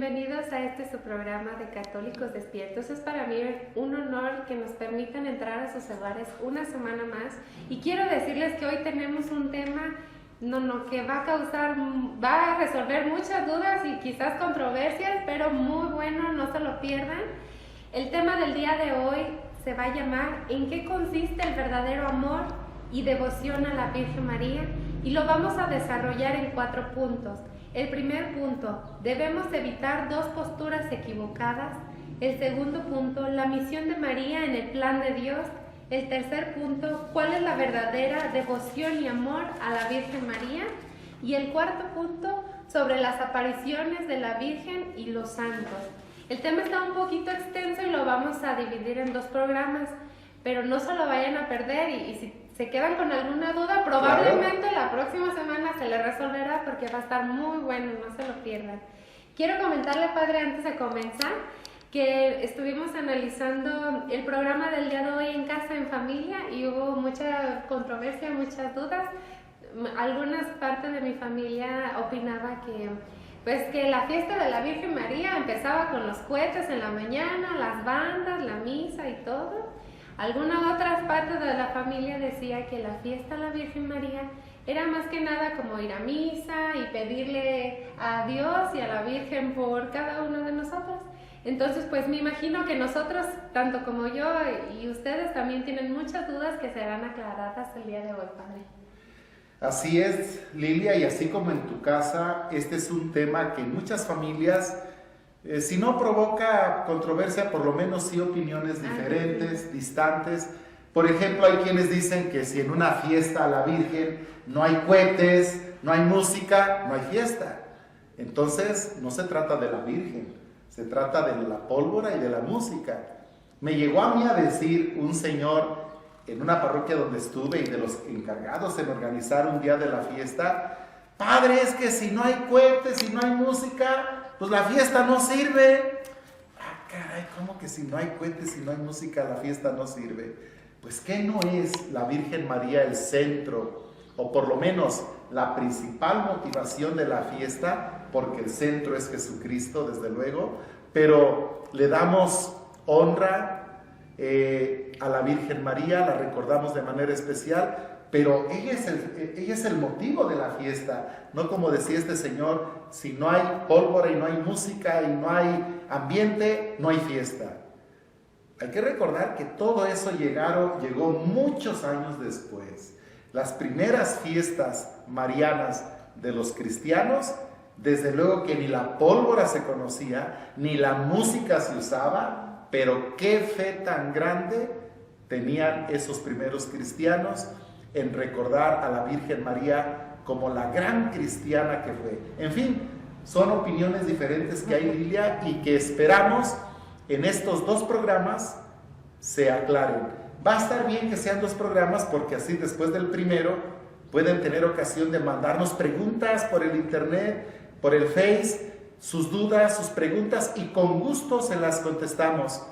bienvenidos a su programa de Católicos Despiertos. Es para mí un honor que nos permitan entrar a sus hogares una semana más. Y quiero decirles que hoy tenemos un tema que va a resolver muchas dudas y quizás controversias, pero muy bueno, no se lo pierdan. El tema del día de hoy se va a llamar ¿En qué consiste el verdadero amor y devoción a la Virgen María? Y lo vamos a desarrollar en 4 puntos. El primer punto, debemos evitar 2 posturas equivocadas. El segundo punto, la misión de María en el plan de Dios. El tercer punto, ¿cuál es la verdadera devoción y amor a la Virgen María? Y el cuarto punto, sobre las apariciones de la Virgen y los santos. El tema está un poquito extenso y lo vamos a dividir en 2 programas, pero no se lo vayan a perder y si se quedan con alguna duda, probablemente la próxima semana se le resolverá porque va a estar muy bueno, no se lo pierdan. Quiero comentarle, padre, antes de comenzar, que estuvimos analizando el programa del día de hoy en casa, en familia, y hubo mucha controversia, muchas dudas. Algunas partes de mi familia opinaba que la fiesta de la Virgen María empezaba con los cohetes en la mañana, las bandas, la misa y todo. Algunas otras partes de la familia decía que la fiesta de la Virgen María era más que nada como ir a misa y pedirle a Dios y a la Virgen por cada uno de nosotros. Entonces, pues me imagino que nosotros, tanto como yo y ustedes, también tienen muchas dudas que serán aclaradas el día de hoy, padre. Así es, Lilia, y así como en tu casa, este es un tema que en muchas familias, si no provoca controversia, por lo menos sí opiniones diferentes, distantes. Por ejemplo, hay quienes dicen que si en una fiesta a la Virgen no hay cohetes, no hay música, no hay fiesta. Entonces, no se trata de la Virgen, se trata de la pólvora y de la música. Me llegó a mí a decir un señor en una parroquia donde estuve y de los encargados en organizar un día de la fiesta: padre, es que si no hay cohetes, si no hay música, pues la fiesta no sirve. Ah, caray, ¿cómo que si no hay cohetes, si no hay música, la fiesta no sirve? Pues ¿qué no es la Virgen María el centro, o por lo menos la principal motivación de la fiesta? Porque el centro es Jesucristo, desde luego, pero le damos honra a la Virgen María, la recordamos de manera especial, pero ella es el motivo de la fiesta, no como decía este señor: si no hay pólvora y no hay música y no hay ambiente, no hay fiesta. Hay que recordar que todo eso llegó muchos años después. Las primeras fiestas marianas de los cristianos, desde luego que ni la pólvora se conocía, ni la música se usaba, pero qué fe tan grande tenían esos primeros cristianos en recordar a la Virgen María como la gran cristiana que fue. En fin, son opiniones diferentes que hay, Lilia, y que esperamos en estos 2 programas se aclaren. Va a estar bien que sean 2 programas porque así después del primero pueden tener ocasión de mandarnos preguntas por el internet, por el Face, sus dudas, sus preguntas, y con gusto se las contestamos.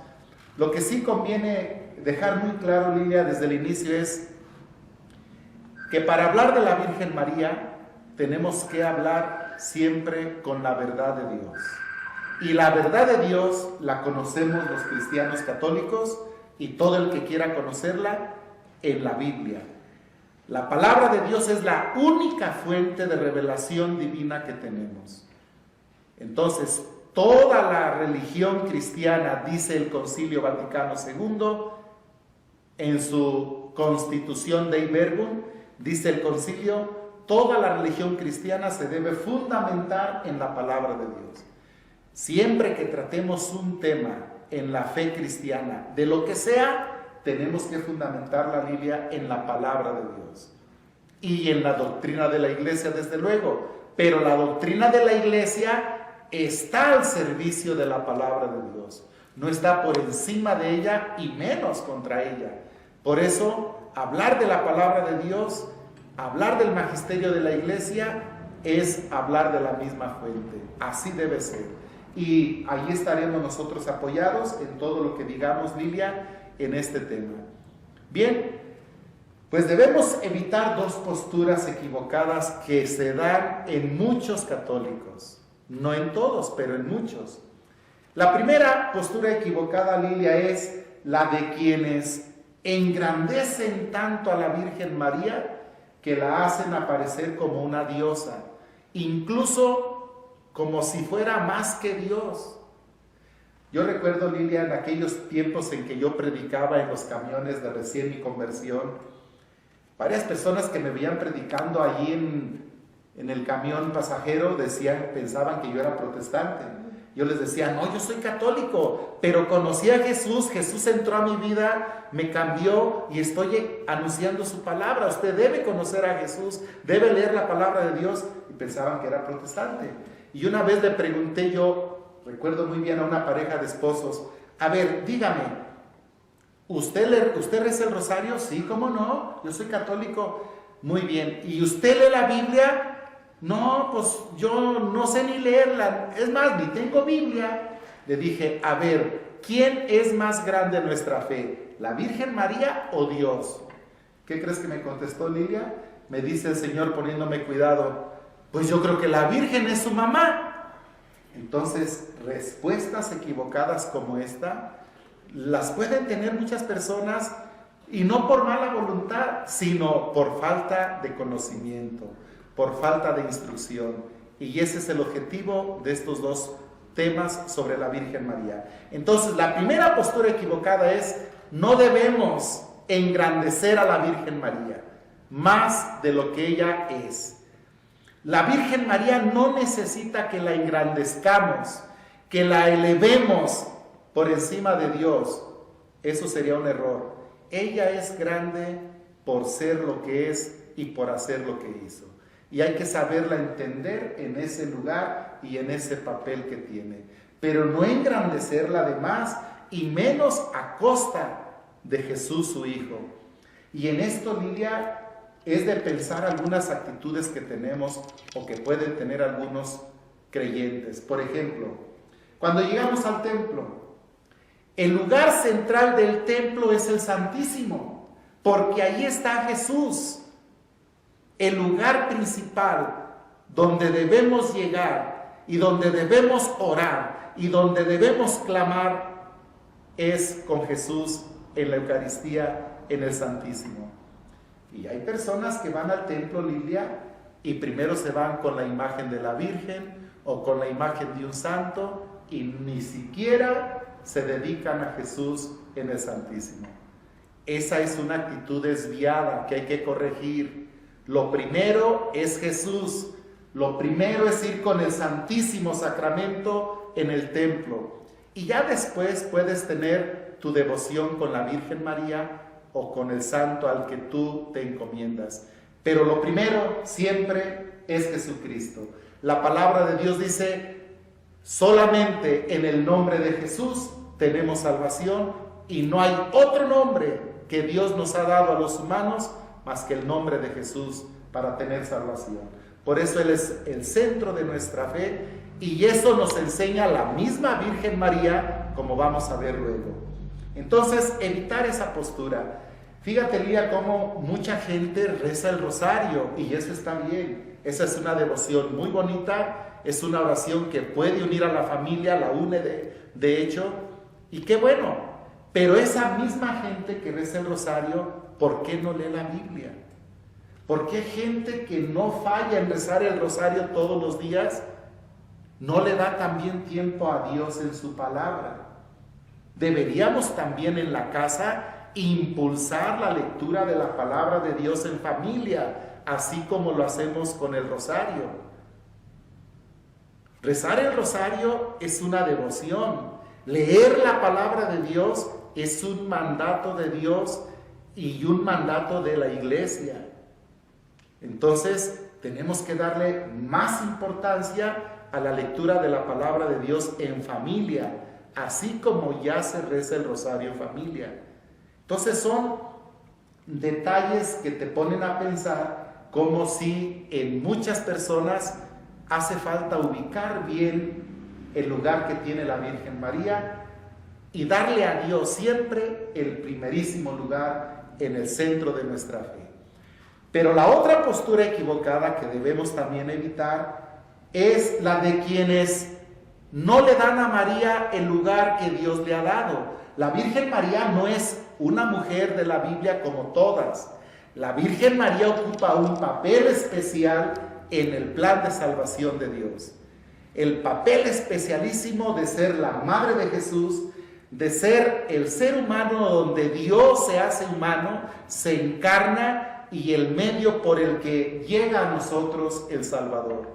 Lo que sí conviene dejar muy claro, Lilia, desde el inicio es que para hablar de la Virgen María tenemos que hablar siempre con la verdad de Dios. Y la verdad de Dios la conocemos los cristianos católicos y todo el que quiera conocerla en la Biblia. La palabra de Dios es la única fuente de revelación divina que tenemos. Entonces, toda la religión cristiana, dice el Concilio Vaticano II, en su Constitución Dei Verbum, dice el concilio: toda la religión cristiana se debe fundamentar en la palabra de Dios. Siempre que tratemos un tema en la fe cristiana, de lo que sea, tenemos que fundamentar la Biblia en la palabra de Dios y en la doctrina de la Iglesia, desde luego, pero la doctrina de la Iglesia está al servicio de la palabra de Dios, no está por encima de ella y menos contra ella. Por eso, hablar de la palabra de Dios, hablar del magisterio de la Iglesia, es hablar de la misma fuente. Así debe ser. Y ahí estaremos nosotros apoyados en todo lo que digamos, Lilia, en este tema. Bien, pues debemos evitar 2 posturas equivocadas que se dan en muchos católicos. No en todos, pero en muchos. La primera postura equivocada, Lilia, es la de quienes engrandecen tanto a la Virgen María que la hacen aparecer como una diosa, incluso como si fuera más que Dios. Yo recuerdo, Lilia, en aquellos tiempos en que yo predicaba en los camiones de recién mi conversión, varias personas que me veían predicando allí en el camión pasajero pensaban que yo era protestante. Yo les decía, no, yo soy católico, pero conocí a Jesús, Jesús entró a mi vida, me cambió y estoy anunciando su palabra. Usted debe conocer a Jesús, debe leer la palabra de Dios. Y pensaban que era protestante. Y una vez le pregunté yo, recuerdo muy bien, a una pareja de esposos, a ver, dígame, ¿usted reza el rosario? Sí, ¿cómo no? Yo soy católico. Muy bien. ¿Y usted lee la Biblia? No, pues yo no sé ni leerla, es más, ni tengo Biblia. Le dije, a ver, ¿quién es más grande en nuestra fe? ¿La Virgen María o Dios? ¿Qué crees que me contestó Lilia? Me dice el Señor poniéndome cuidado, pues yo creo que la Virgen es su mamá. Entonces, respuestas equivocadas como esta, las pueden tener muchas personas, y no por mala voluntad, sino por falta de conocimiento, por falta de instrucción. Y ese es el objetivo de estos dos temas sobre la Virgen María. Entonces, la primera postura equivocada es, no debemos engrandecer a la Virgen María más de lo que ella es. La Virgen María no necesita que la engrandezcamos, que la elevemos por encima de Dios. Eso sería un error. Ella es grande por ser lo que es y por hacer lo que hizo. Y hay que saberla entender en ese lugar y en ese papel que tiene. Pero no engrandecerla de más, y menos a costa de Jesús su Hijo. Y en esto, Lilia, es de pensar algunas actitudes que tenemos o que pueden tener algunos creyentes. Por ejemplo, cuando llegamos al templo, el lugar central del templo es el Santísimo, porque ahí está Jesús. El lugar principal donde debemos llegar y donde debemos orar y donde debemos clamar es con Jesús en la Eucaristía, en el Santísimo. Y hay personas que van al templo, Lilia, y primero se van con la imagen de la Virgen o con la imagen de un santo y ni siquiera se dedican a Jesús en el Santísimo. Esa es una actitud desviada que hay que corregir. Lo primero es Jesús. Lo primero es ir con el Santísimo Sacramento en el templo. Y ya después puedes tener tu devoción con la Virgen María o con el santo al que tú te encomiendas. Pero lo primero siempre es Jesucristo. La palabra de Dios dice, solamente en el nombre de Jesús tenemos salvación, y no hay otro nombre que Dios nos ha dado a los humanos más que el nombre de Jesús para tener salvación. Por eso Él es el centro de nuestra fe, y eso nos enseña la misma Virgen María, como vamos a ver luego. Entonces, evitar esa postura. Fíjate, Lía, cómo mucha gente reza el rosario, y eso está bien. Esa es una devoción muy bonita, es una oración que puede unir a la familia, la une de hecho, y qué bueno. Pero esa misma gente que reza el rosario, ¿por qué no lee la Biblia? ¿Por qué gente que no falla en rezar el rosario todos los días no le da también tiempo a Dios en su palabra? Deberíamos también en la casa impulsar la lectura de la palabra de Dios en familia, así como lo hacemos con el rosario. Rezar el rosario es una devoción. Leer la palabra de Dios es un mandato de Dios y un mandato de la iglesia. Entonces, tenemos que darle más importancia a la lectura de la palabra de Dios en familia, así como ya se reza el rosario en familia. Entonces, son detalles que te ponen a pensar como si en muchas personas hace falta ubicar bien el lugar que tiene la Virgen María y darle a Dios siempre el primerísimo lugar en el centro de nuestra fe. Pero la otra postura equivocada que debemos también evitar es la de quienes no le dan a María el lugar que Dios le ha dado. La Virgen María no es una mujer de la Biblia como todas. La Virgen María ocupa un papel especial en el plan de salvación de Dios. El papel especialísimo de ser la madre de Jesús, de ser el ser humano donde Dios se hace humano, se encarna y el medio por el que llega a nosotros el Salvador.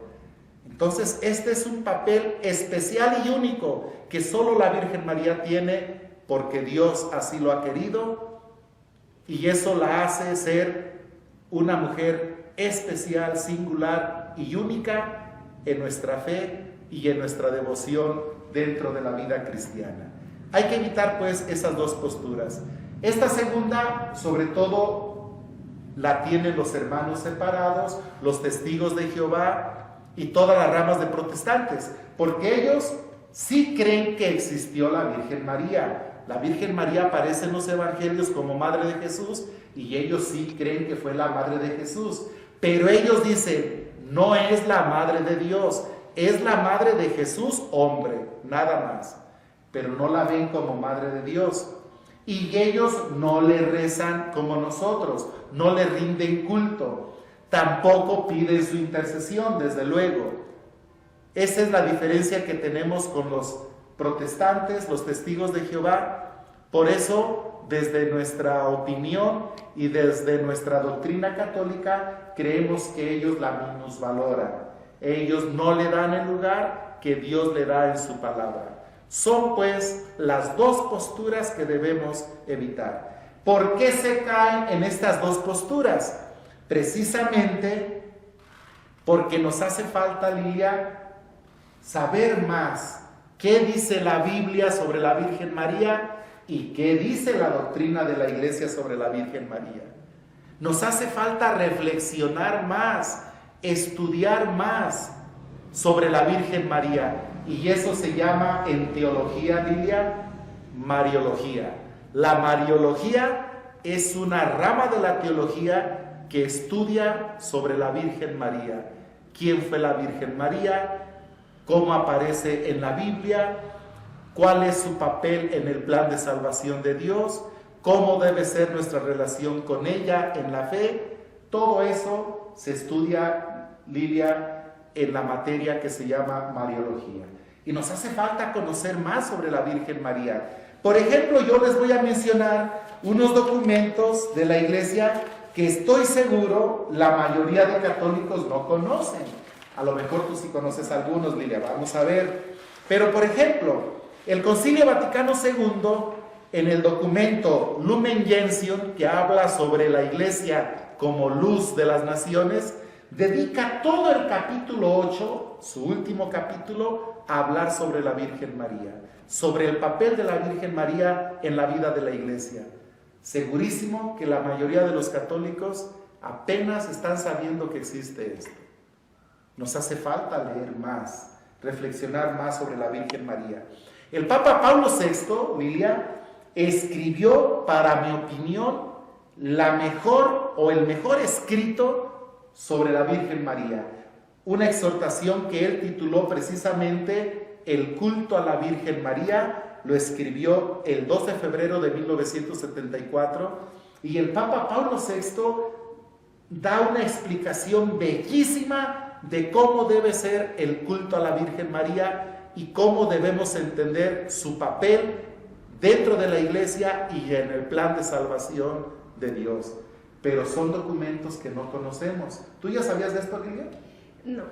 Entonces, este es un papel especial y único que solo la Virgen María tiene porque Dios así lo ha querido, y eso la hace ser una mujer especial, singular y única en nuestra fe y en nuestra devoción dentro de la vida cristiana. Hay que evitar pues esas dos posturas. Esta segunda, sobre todo, la tienen los hermanos separados, los testigos de Jehová y todas las ramas de protestantes, porque ellos sí creen que existió la Virgen María. La Virgen María aparece en los evangelios como Madre de Jesús y ellos sí creen que fue la Madre de Jesús. Pero ellos dicen, no es la Madre de Dios, es la Madre de Jesús, hombre, nada más. Pero no la ven como Madre de Dios. Y ellos no le rezan como nosotros, no le rinden culto. Tampoco piden su intercesión, desde luego. Esa es la diferencia que tenemos con los protestantes, los testigos de Jehová. Por eso, desde nuestra opinión y desde nuestra doctrina católica, creemos que ellos la minusvaloran. Ellos no le dan el lugar que Dios le da en su palabra. Son pues las dos posturas que debemos evitar. ¿Por qué se caen en estas dos posturas? Precisamente porque nos hace falta, Lilia, saber más qué dice la Biblia sobre la Virgen María y qué dice la doctrina de la Iglesia sobre la Virgen María. Nos hace falta reflexionar más, estudiar más sobre la Virgen María. Y eso se llama en teología, Lilia, Mariología. La Mariología es una rama de la teología que estudia sobre la Virgen María. ¿Quién fue la Virgen María? ¿Cómo aparece en la Biblia? ¿Cuál es su papel en el plan de salvación de Dios? ¿Cómo debe ser nuestra relación con ella en la fe? Todo eso se estudia, Lilia, en la materia que se llama Mariología. Y nos hace falta conocer más sobre la Virgen María. Por ejemplo, yo les voy a mencionar unos documentos de la Iglesia que estoy seguro la mayoría de católicos no conocen. A lo mejor tú sí conoces algunos, Lilia, vamos a ver. Pero, por ejemplo, el Concilio Vaticano II, en el documento Lumen Gentium, que habla sobre la Iglesia como luz de las naciones, dedica todo el capítulo 8, su último capítulo, a hablar sobre la Virgen María, sobre el papel de la Virgen María en la vida de la Iglesia. Segurísimo que la mayoría de los católicos apenas están sabiendo que existe esto. Nos hace falta leer más, reflexionar más sobre la Virgen María. El Papa Pablo VI, Lilia, escribió, para mi opinión, la mejor o el mejor escrito sobre la Virgen María, una exhortación que él tituló precisamente El culto a la Virgen María. Lo escribió el 2 de febrero de 1974 y el Papa Pablo VI da una explicación bellísima de cómo debe ser el culto a la Virgen María y cómo debemos entender su papel dentro de la Iglesia y en el plan de salvación de Dios. Pero son documentos que no conocemos. ¿Tú ya sabías de esto, Lilia? No.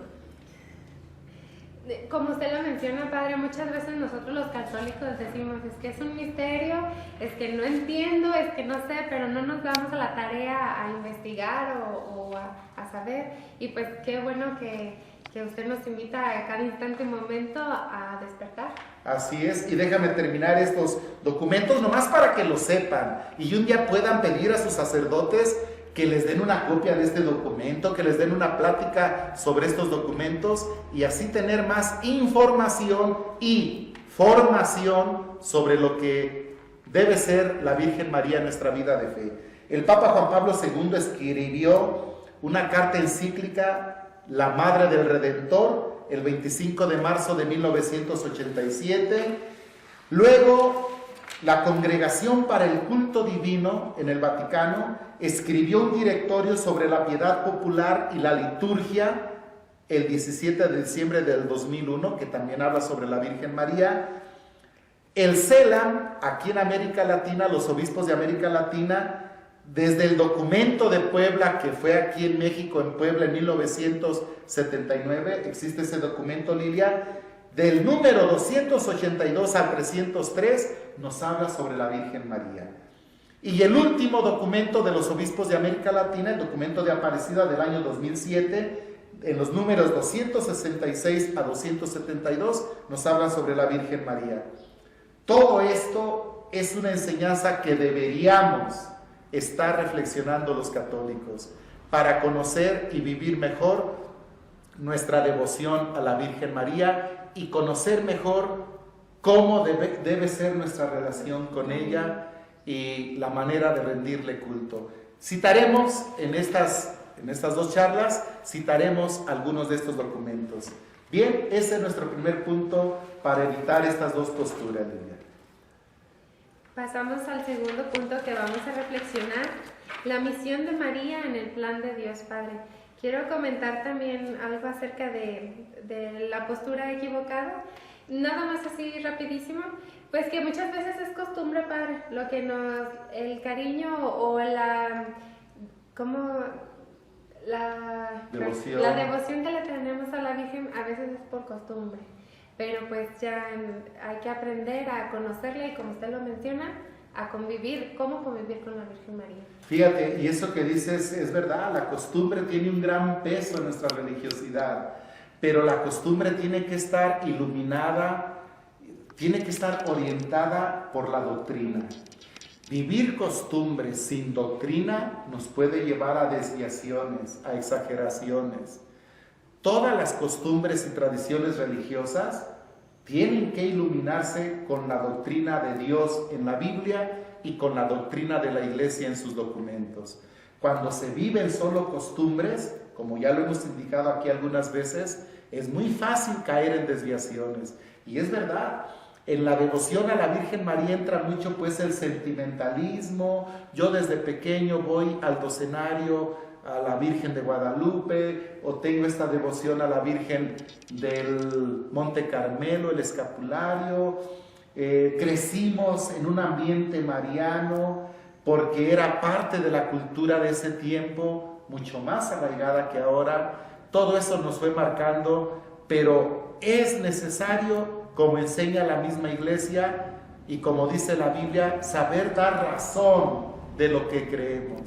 Como usted lo menciona, padre, muchas veces nosotros los católicos decimos, es que es un misterio, es que no entiendo, es que no sé, pero no nos damos a la tarea a investigar o a saber. Y pues qué bueno que usted nos invita a cada instante y momento a despertar. Así es, y déjame terminar estos documentos nomás para que lo sepan y un día puedan pedir a sus sacerdotes que les den una copia de este documento, que les den una plática sobre estos documentos y así tener más información y formación sobre lo que debe ser la Virgen María en nuestra vida de fe. El Papa Juan Pablo II escribió una carta encíclica, La Madre del Redentor, el 25 de marzo de 1987. Luego, la Congregación para el Culto Divino en el Vaticano escribió un directorio sobre la piedad popular y la liturgia el 17 de diciembre del 2001, que también habla sobre la Virgen María. El CELAM, aquí en América Latina, los obispos de América Latina, desde el documento de Puebla, que fue aquí en México, en Puebla, en 1979, existe ese documento, Lilia, del número 282 al 303, nos habla sobre la Virgen María. Y el último documento de los obispos de América Latina, el documento de Aparecida del año 2007, en los números 266 a 272, nos habla sobre la Virgen María. Todo esto es una enseñanza que deberíamos estar reflexionando los católicos para conocer y vivir mejor nuestra devoción a la Virgen María y conocer mejor cómo debe ser nuestra relación con ella y la manera de rendirle culto. Citaremos en estas dos charlas, citaremos algunos de estos documentos. Bien, ese es nuestro primer punto para evitar estas dos posturas, Lilia. Pasamos al segundo punto que vamos a reflexionar, la misión de María en el plan de Dios Padre. Quiero comentar también algo acerca de la postura equivocada, nada más así rapidísimo, pues que muchas veces es costumbre, Padre, lo que el cariño o la devoción que le tenemos a la Virgen a veces es por costumbre. Pero pues ya hay que aprender a conocerla y, como usted lo menciona, a convivir, cómo convivir con la Virgen María. Fíjate, y eso que dices es verdad, la costumbre tiene un gran peso en nuestra religiosidad, pero la costumbre tiene que estar iluminada, tiene que estar orientada por la doctrina. Vivir costumbres sin doctrina nos puede llevar a desviaciones, a exageraciones. Todas las costumbres y tradiciones religiosas tienen que iluminarse con la doctrina de Dios en la Biblia y con la doctrina de la Iglesia en sus documentos. Cuando se viven solo costumbres, como ya lo hemos indicado aquí algunas veces, es muy fácil caer en desviaciones. Y es verdad, en la devoción a la Virgen María entra mucho pues el sentimentalismo. Yo desde pequeño voy al docenario a la Virgen de Guadalupe, o tengo esta devoción a la Virgen del Monte Carmelo, el escapulario. Crecimos en un ambiente mariano porque era parte de la cultura de ese tiempo, mucho más arraigada que ahora. Todo eso nos fue marcando, pero es necesario, como enseña la misma Iglesia y como dice la Biblia, saber dar razón de lo que creemos,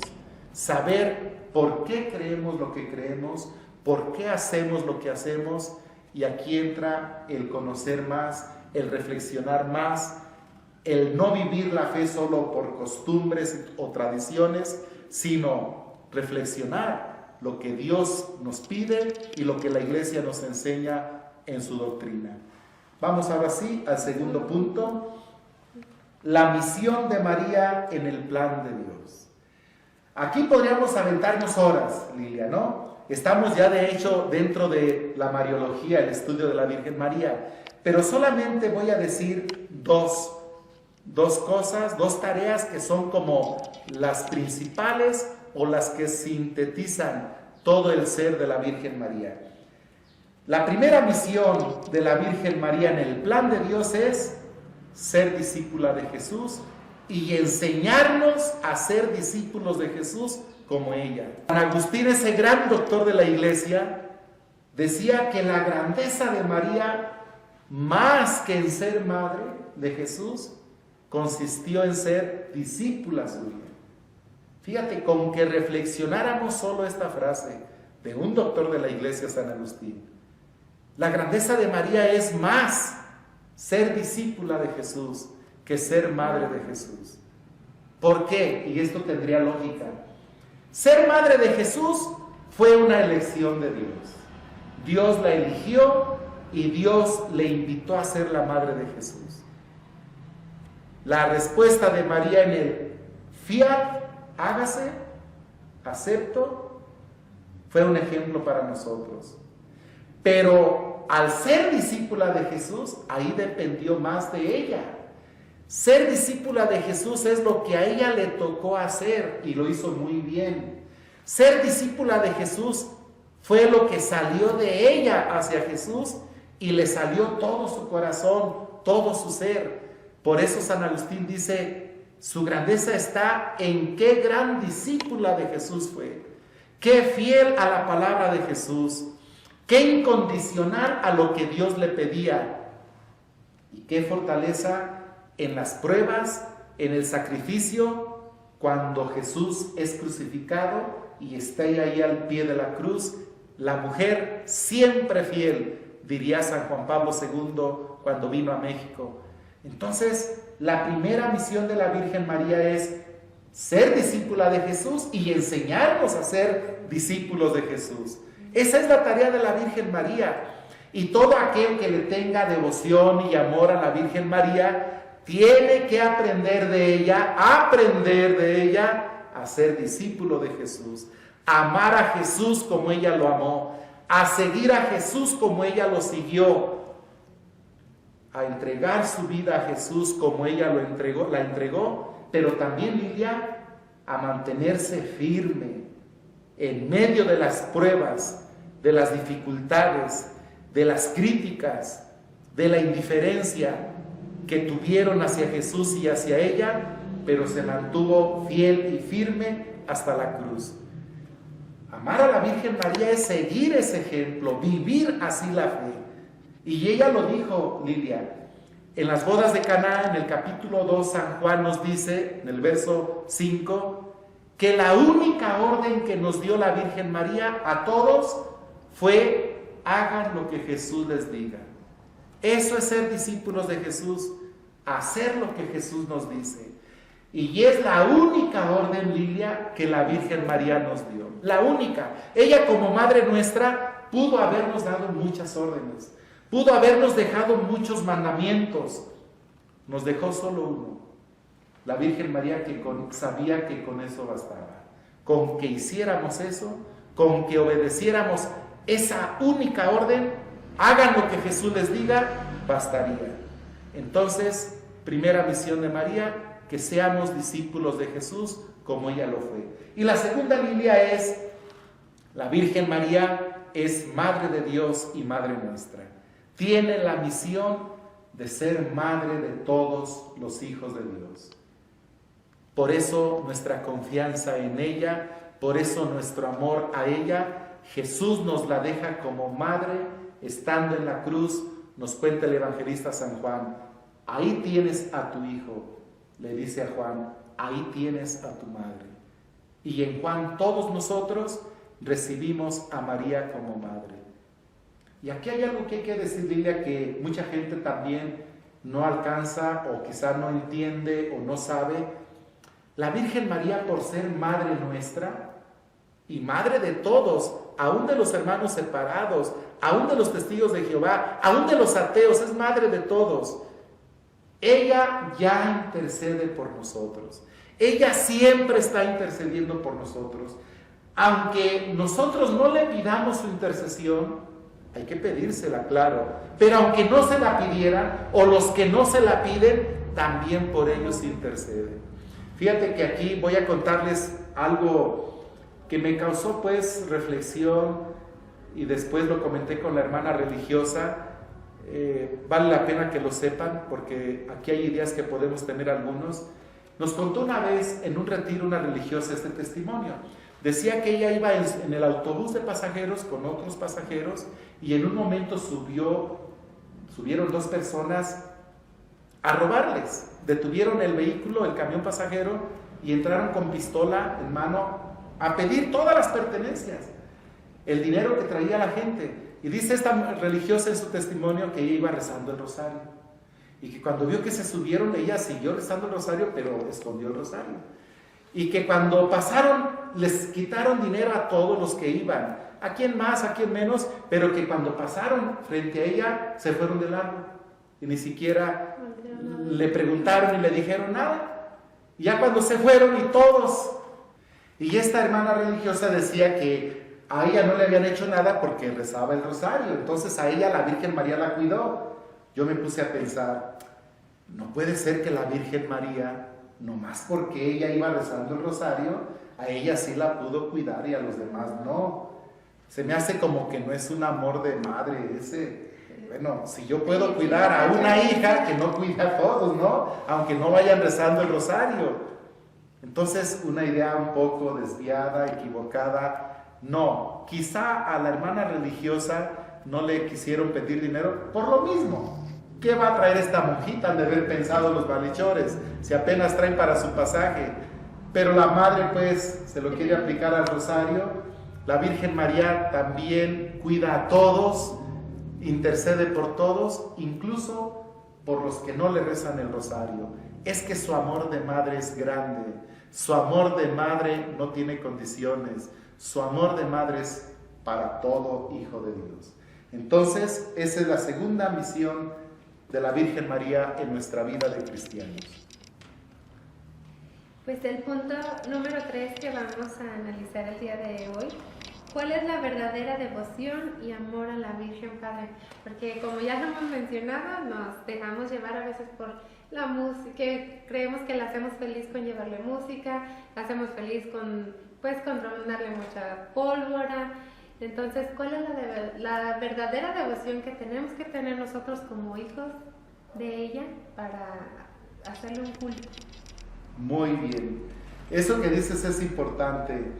saber por qué creemos lo que creemos, por qué hacemos lo que hacemos, y aquí entra el conocer más, el reflexionar más, el no vivir la fe solo por costumbres o tradiciones, sino reflexionar lo que Dios nos pide y lo que la Iglesia nos enseña en su doctrina. Vamos ahora sí al segundo punto, la misión de María en el plan de Dios. Aquí podríamos aventarnos horas, Lilia, ¿no? Estamos ya de hecho dentro de la Mariología, el estudio de la Virgen María, pero solamente voy a decir dos cosas, dos tareas que son como las principales o las que sintetizan todo el ser de la Virgen María. La primera misión de la Virgen María en el plan de Dios es ser discípula de Jesús y enseñarnos a ser discípulos de Jesús como ella. San Agustín, ese gran doctor de la Iglesia, decía que la grandeza de María, más que en ser madre de Jesús, consistió en ser discípula suya. Fíjate, con que reflexionáramos solo esta frase de un doctor de la Iglesia, San Agustín. La grandeza de María es más ser discípula de Jesús que ser madre de Jesús. ¿Por qué? Y esto tendría lógica. Ser madre de Jesús fue una elección de Dios. Dios la eligió y Dios le invitó a ser la madre de Jesús. La respuesta de María en el fiat, hágase, acepto, fue un ejemplo para nosotros. Pero al ser discípula de Jesús, ahí dependió más de ella. Ser discípula de Jesús es lo que a ella le tocó hacer y lo hizo muy bien. Ser discípula de Jesús fue lo que salió de ella hacia Jesús y le salió todo su corazón, todo su ser. Por eso San Agustín dice, su grandeza está en qué gran discípula de Jesús fue, qué fiel a la palabra de Jesús, qué incondicional a lo que Dios le pedía y qué fortaleza en las pruebas, en el sacrificio, cuando Jesús es crucificado y está ahí al pie de la cruz, la mujer siempre fiel, diría San Juan Pablo II cuando vino a México. Entonces, la primera misión de la Virgen María es ser discípula de Jesús y enseñarnos a ser discípulos de Jesús. Esa es la tarea de la Virgen María. Y todo aquel que le tenga devoción y amor a la Virgen María tiene que aprender de ella a ser discípulo de Jesús, a amar a Jesús como ella lo amó, a seguir a Jesús como ella lo siguió, a entregar su vida a Jesús como ella la entregó, pero también, Lilia, a mantenerse firme en medio de las pruebas, de las dificultades, de las críticas, de la indiferencia que tuvieron hacia Jesús y hacia ella, pero se mantuvo fiel y firme hasta la cruz. Amar a la Virgen María es seguir ese ejemplo, vivir así la fe. Y ella lo dijo, Lilia, en las bodas de Caná, en el capítulo 2, San Juan nos dice, en el verso 5, que la única orden que nos dio la Virgen María a todos fue: hagan lo que Jesús les diga. Eso es ser discípulos de Jesús, hacer lo que Jesús nos dice. Y es la única orden, Lilia, que la Virgen María nos dio. La única. Ella, como Madre nuestra, pudo habernos dado muchas órdenes, pudo habernos dejado muchos mandamientos. Nos dejó solo uno. La Virgen María sabía que con eso bastaba. Con que hiciéramos eso, con que obedeciéramos esa única orden, hagan lo que Jesús les diga, bastaría. Entonces, primera misión de María, que seamos discípulos de Jesús como ella lo fue. Y la segunda, Lilia, es: la Virgen María es Madre de Dios y Madre nuestra. Tiene la misión de ser Madre de todos los hijos de Dios. Por eso nuestra confianza en ella, por eso nuestro amor a ella. Jesús nos la deja como madre, estando en la cruz. Nos cuenta el evangelista San Juan: ahí tienes a tu hijo, le dice a Juan, ahí tienes a tu madre. Y en Juan todos nosotros recibimos a María como madre. Y aquí hay algo que hay que decir, Lilia, que mucha gente también no alcanza o quizá no entiende o no sabe. La Virgen María, por ser madre nuestra y madre de todos, aún de los hermanos separados, aún de los testigos de Jehová, aún de los ateos, es madre de todos. Ella ya intercede por nosotros. Ella siempre está intercediendo por nosotros. Aunque nosotros no le pidamos su intercesión, hay que pedírsela, claro. Pero aunque no se la pidieran, o los que no se la piden, también por ellos intercede. Fíjate que aquí voy a contarles algo que me causó pues reflexión, y después lo comenté con la hermana religiosa. Vale la pena que lo sepan, porque aquí hay ideas que podemos tener algunos. Nos contó una vez en un retiro una religiosa este testimonio. Decía que ella iba en el autobús de pasajeros con otros pasajeros, y en un momento subieron dos personas a robarles. Detuvieron el vehículo, el camión pasajero, y entraron con pistola en mano a pedir todas las pertenencias, el dinero que traía la gente. Y dice esta religiosa en su testimonio que ella iba rezando el rosario, y que cuando vio que se subieron, ella siguió rezando el rosario, pero escondió el rosario. Y que cuando pasaron, les quitaron dinero a todos los que iban, a quien más, a quien menos, pero que cuando pasaron frente a ella, se fueron de largo, y ni siquiera le preguntaron ni le dijeron nada. Y ya cuando se fueron y todos, y esta hermana religiosa decía que a ella no le habían hecho nada porque rezaba el rosario, entonces a ella la Virgen María la cuidó. Yo me puse a pensar, no puede ser que la Virgen María, nomás porque ella iba rezando el rosario, a ella sí la pudo cuidar y a los demás no. Se me hace como que no es un amor de madre ese. Bueno, si yo puedo cuidar a una hija, que no cuide a todos, ¿no? Aunque no vayan rezando el rosario. Entonces, una idea un poco desviada, equivocada. No, quizá a la hermana religiosa no le quisieron pedir dinero por lo mismo. ¿Qué va a traer esta monjita? Han de haber pensado los malhechores, si apenas traen para su pasaje. Pero la madre pues se lo quiere aplicar al rosario. La Virgen María también cuida a todos, intercede por todos, incluso por los que no le rezan el rosario. Es que su amor de madre es grande, su amor de madre no tiene condiciones, su amor de madre es para todo hijo de Dios. Entonces, esa es la segunda misión de la Virgen María en nuestra vida de cristianos. Pues el punto número 3 que vamos a analizar el día de hoy, ¿cuál es la verdadera devoción y amor a la Virgen Padre? Porque como ya lo hemos mencionado, nos dejamos llevar a veces por la música, que creemos que la hacemos feliz con llevarle música, la hacemos feliz con darle mucha pólvora. Entonces, ¿cuál es la verdadera devoción que tenemos que tener nosotros como hijos de ella para hacerle un culto? Muy bien. Eso que dices es importante.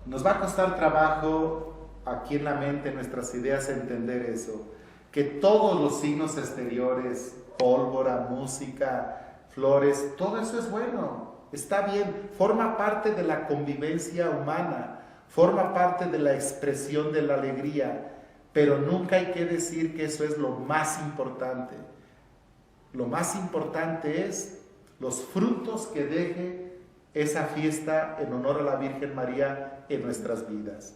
Nos va a costar trabajo aquí en la mente, en nuestras ideas, entender eso. Que todos los signos exteriores, pólvora, música, flores, todo eso es bueno, está bien, forma parte de la convivencia humana, forma parte de la expresión de la alegría, pero nunca hay que decir que eso es lo más importante. Lo más importante es los frutos que deje esa fiesta en honor a la Virgen María en nuestras vidas.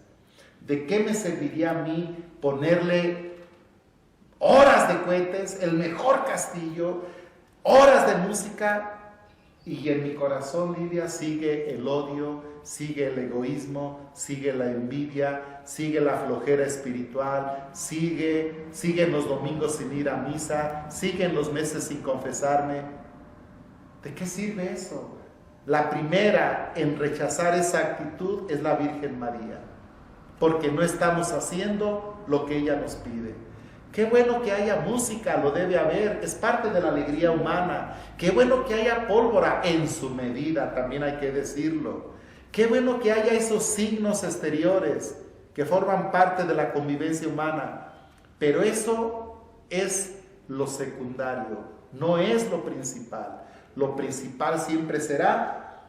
¿De qué me serviría a mí ponerle horas de cohetes, el mejor castillo, horas de música, y en mi corazón, Lidia, sigue el odio, sigue el egoísmo, sigue la envidia, sigue la flojera espiritual, siguen los domingos sin ir a misa, siguen los meses sin confesarme? ¿De qué sirve eso? La primera en rechazar esa actitud es la Virgen María, porque no estamos haciendo lo que ella nos pide. Qué bueno que haya música, lo debe haber, es parte de la alegría humana. Qué bueno que haya pólvora en su medida, también hay que decirlo. Qué bueno que haya esos signos exteriores que forman parte de la convivencia humana. Pero eso es lo secundario, no es lo principal. Lo principal siempre será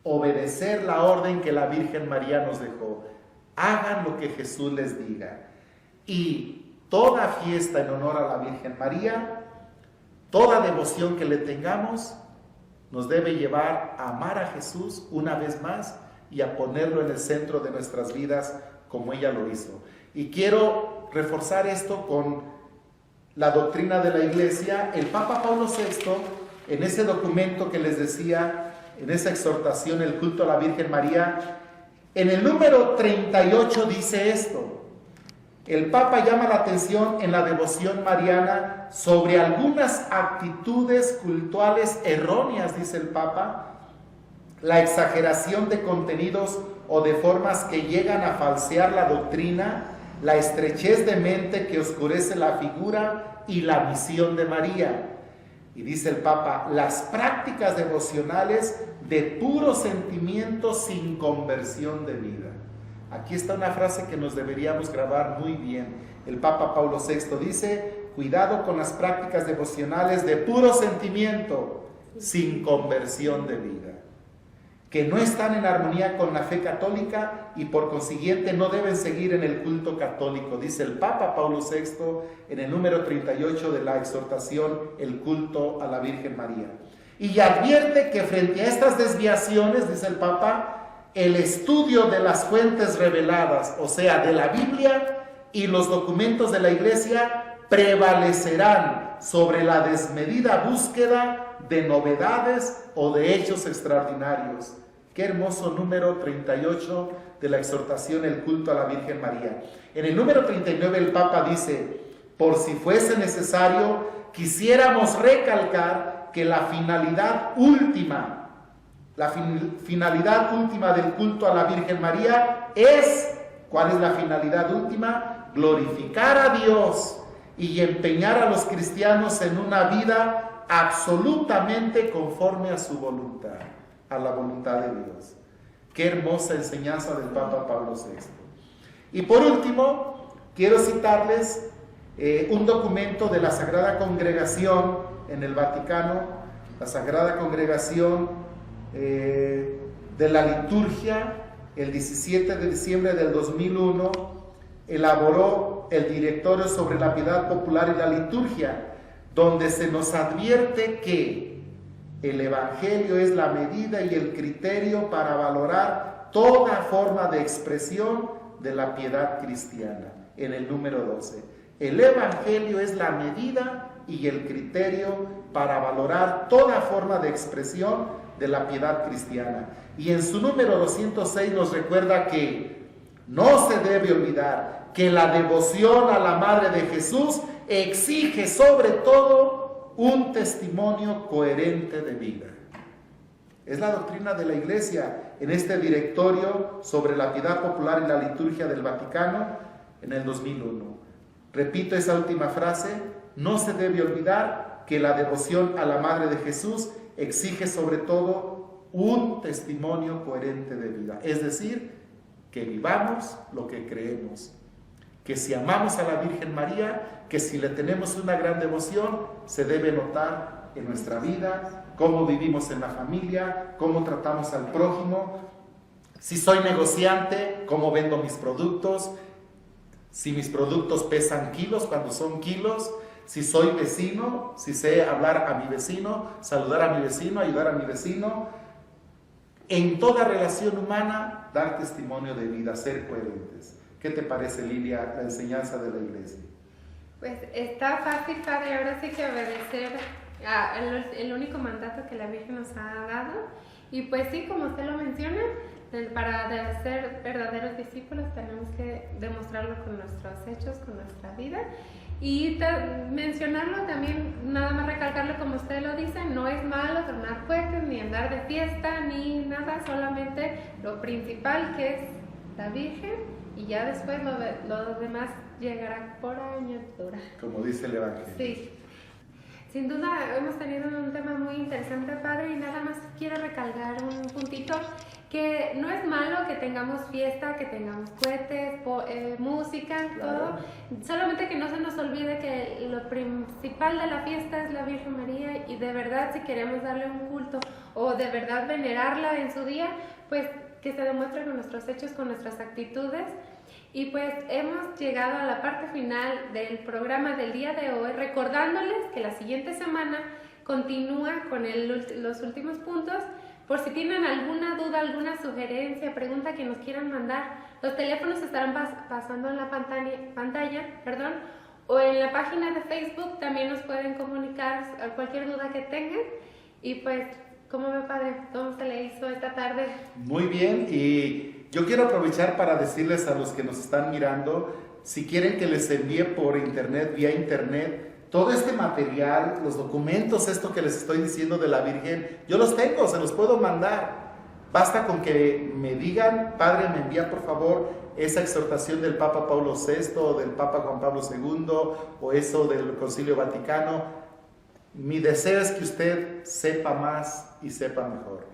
obedecer la orden que la Virgen María nos dejó. Hagan lo que Jesús les diga. Y toda fiesta en honor a la Virgen María, toda devoción que le tengamos, nos debe llevar a amar a Jesús una vez más y a ponerlo en el centro de nuestras vidas como ella lo hizo. Y quiero reforzar esto con la doctrina de la Iglesia. El Papa Pablo VI, en ese documento que les decía, en esa exhortación, el culto a la Virgen María, en el número 38 dice esto. El Papa llama la atención en la devoción mariana sobre algunas actitudes cultuales erróneas, dice el Papa, la exageración de contenidos o de formas que llegan a falsear la doctrina, la estrechez de mente que oscurece la figura y la misión de María. Y dice el Papa, las prácticas devocionales de puro sentimiento sin conversión de vida. Aquí está una frase que nos deberíamos grabar muy bien. El Papa Pablo VI dice, cuidado con las prácticas devocionales de puro sentimiento, sin conversión de vida, que no están en armonía con la fe católica y por consiguiente no deben seguir en el culto católico, dice el Papa Pablo VI en el número 38 de la exhortación, el culto a la Virgen María. Y advierte que frente a estas desviaciones, dice el Papa, el estudio de las fuentes reveladas, o sea, de la Biblia y los documentos de la Iglesia, prevalecerán sobre la desmedida búsqueda de novedades o de hechos extraordinarios. Qué hermoso número 38 de la exhortación, el culto a la Virgen María. En el número 39 el Papa dice: por si fuese necesario, quisiéramos recalcar que la finalidad última del culto a la Virgen María es, ¿cuál es la finalidad última? Glorificar a Dios y empeñar a los cristianos en una vida absolutamente conforme a su voluntad, a la voluntad de Dios. Qué hermosa enseñanza del Papa Pablo VI. Y por último, quiero citarles un documento de la Sagrada Congregación en el Vaticano, la Sagrada Congregación de la liturgia. El 17 de diciembre del 2001 elaboró el Directorio sobre la Piedad Popular y la Liturgia, donde se nos advierte que el Evangelio es la medida y el criterio para valorar toda forma de expresión de la piedad cristiana. En el número 12, el Evangelio es la medida y el criterio para valorar toda forma de expresión de la piedad cristiana. Y en su número 206 nos recuerda que no se debe olvidar que la devoción a la Madre de Jesús exige sobre todo un testimonio coherente de vida. Es la doctrina de la Iglesia en este Directorio sobre la Piedad Popular y la Liturgia del Vaticano en el 2001. Repito esa última frase: no se debe olvidar que la devoción a la Madre de Jesús exige sobre todo un testimonio coherente de vida. Es decir, que vivamos lo que creemos. Que si amamos a la Virgen María, que si le tenemos una gran devoción, se debe notar en nuestra vida, cómo vivimos en la familia, cómo tratamos al prójimo. Si soy negociante, cómo vendo mis productos, si mis productos pesan kilos cuando son kilos, si soy vecino, si sé hablar a mi vecino, saludar a mi vecino, ayudar a mi vecino. En toda relación humana, dar testimonio de vida, ser coherentes. ¿Qué te parece, Lilia, la enseñanza de la Iglesia? Pues está fácil, Padre, ahora sí que obedecer el único mandato que la Virgen nos ha dado. Y pues sí, como usted lo menciona, para ser verdaderos discípulos tenemos que demostrarlo con nuestros hechos, con nuestra vida. Y mencionarlo también, nada más recalcarlo como usted lo dice, no es malo tronar cohetes, ni andar de fiesta, ni nada, solamente lo principal que es la Virgen, y ya después lo demás llegará por añadidura. Como dice el Evangelio. Sí. Sin duda hemos tenido un tema muy interesante, Padre, y nada más quiero recalcar un puntito, que no es malo que tengamos fiesta, que tengamos cohetes, música, claro, todo, solamente que no se nos olvide que lo principal de la fiesta es la Virgen María, y de verdad si queremos darle un culto o de verdad venerarla en su día, pues que se demuestre con nuestros hechos, con nuestras actitudes. Y pues hemos llegado a la parte final del programa del día de hoy, recordándoles que la siguiente semana continúa con los últimos puntos. Por si tienen alguna duda, alguna sugerencia, pregunta que nos quieran mandar, los teléfonos estarán pasando en la pantalla, o en la página de Facebook también nos pueden comunicar cualquier duda que tengan. Y pues, ¿cómo ve, Padre? ¿Cómo se le hizo esta tarde? Muy bien, y yo quiero aprovechar para decirles a los que nos están mirando, si quieren que les envíe por internet, vía internet, todo este material, los documentos, esto que les estoy diciendo de la Virgen, yo los tengo, se los puedo mandar. Basta con que me digan: Padre, me envía por favor esa exhortación del Papa Pablo VI, o del Papa Juan Pablo II, o eso del Concilio Vaticano. Mi deseo es que usted sepa más y sepa mejor.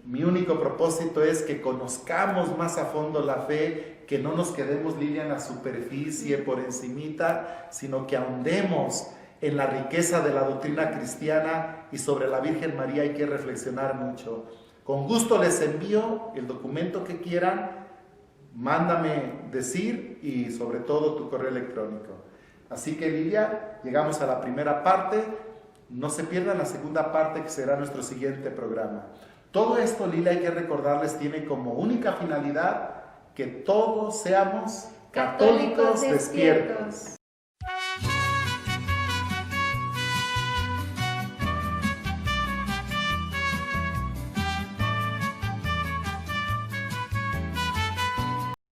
Mi único propósito es que conozcamos más a fondo la fe, que no nos quedemos, Lilia, en la superficie, por encimita, sino que ahondemos en la riqueza de la doctrina cristiana, y sobre la Virgen María hay que reflexionar mucho. Con gusto les envío el documento que quieran, mándame decir, y sobre todo tu correo electrónico. Así que, Lilia, llegamos a la primera parte. No se pierdan la segunda parte, que será nuestro siguiente programa. Todo esto, Lilia, hay que recordarles, tiene como única finalidad que todos seamos católicos despiertos.